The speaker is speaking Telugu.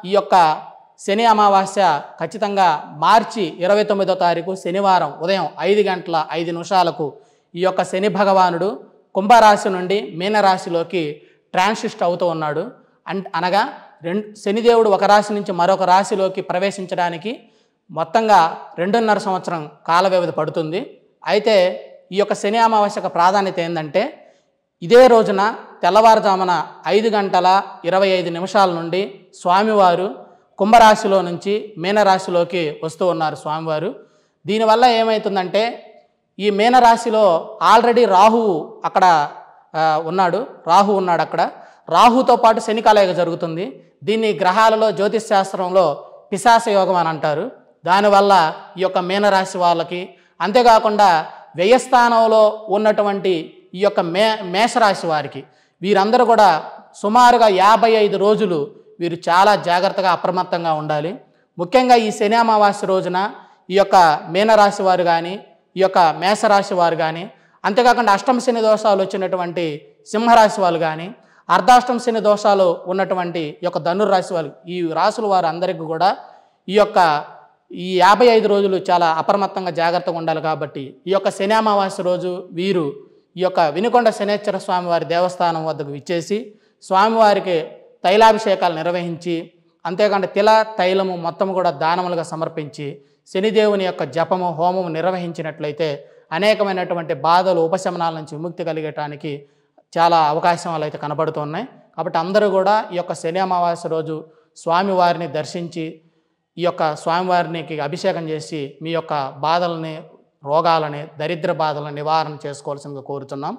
ఈ యొక్క శని అమావాస్య ఖచ్చితంగా మార్చి 29వ తారీఖు శనివారం ఉదయం 5:05 ఈ యొక్క శని భగవానుడు కుంభరాశి నుండి మీనరాశిలోకి ట్రాన్సిస్ట్ అవుతూ ఉన్నాడు. అనగా శనిదేవుడు ఒక రాశి నుంచి మరొక రాశిలోకి ప్రవేశించడానికి మొత్తంగా 2.5 సంవత్సరం కాల వ్యవధి పడుతుంది. అయితే ఈ యొక్క శని అమావాస్యకు ప్రాధాన్యత ఏంటంటే ఇదే రోజున తెల్లవారుజామున 5:25 నుండి స్వామివారు కుంభరాశిలో నుంచి మీనరాశిలోకి వస్తూ ఉన్నారు స్వామివారు. దీనివల్ల ఏమవుతుందంటే ఈ మీనరాశిలో ఆల్రెడీ రాహువు అక్కడ ఉన్నాడు. అక్కడ రాహుతో పాటు శని కలయిక జరుగుతుంది. దీన్ని గ్రహాలలో జ్యోతిష్ శాస్త్రంలో పిశాచ యోగం అని అంటారు. దానివల్ల ఈ యొక్క మీనరాశి వాళ్ళకి, అంతేకాకుండా వ్యయస్థానంలో ఉన్నటువంటి ఈ యొక్క మేషరాశి వారికి, వీరందరూ కూడా సుమారుగా 55 రోజులు వీరు చాలా జాగ్రత్తగా అప్రమత్తంగా ఉండాలి. ముఖ్యంగా ఈ శని అమావాస్య రోజున ఈ యొక్క మీనరాశి వారు కానీ, ఈ యొక్క మేషరాశి వారు కానీ, అంతేకాకుండా అష్టమ శని దోషాలు వచ్చినటువంటి సింహరాశి వాళ్ళు కానీ, అర్ధాష్టమ శని దోషాలు ఉన్నటువంటి ఈ యొక్క ధనుర్రాశి వాళ్ళు, ఈ రాశుల వారు అందరికీ కూడా ఈ 55 రోజులు చాలా అప్రమత్తంగా జాగ్రత్తగా ఉండాలి. కాబట్టి ఈ యొక్క శని అమావాస్య రోజు వీరు ఈ యొక్క వినుకొండ శనేశ్వర స్వామివారి దేవస్థానం వద్దకు విచ్చేసి స్వామివారికి తైలాభిషేకాలు నిర్వహించి, అంతేకాకుండా తిల తైలము మొత్తం కూడా దానములుగా సమర్పించి శనిదేవుని యొక్క జపము హోమము నిర్వహించినట్లయితే అనేకమైనటువంటి బాధలు ఉపశమనాల నుంచి విముక్తి కలిగటానికి చాలా అవకాశాలు అయితే కనబడుతున్నాయి. కాబట్టి అందరూ కూడా ఈ యొక్క శని అమావాస్య రోజు స్వామివారిని దర్శించి ఈ యొక్క స్వామివారికి అభిషేకం చేసి మీ యొక్క బాధలని, రోగాలని, దరిద్ర బాధలను నివారణ చేసుకోవాల్సిందిగా కోరుతున్నాం.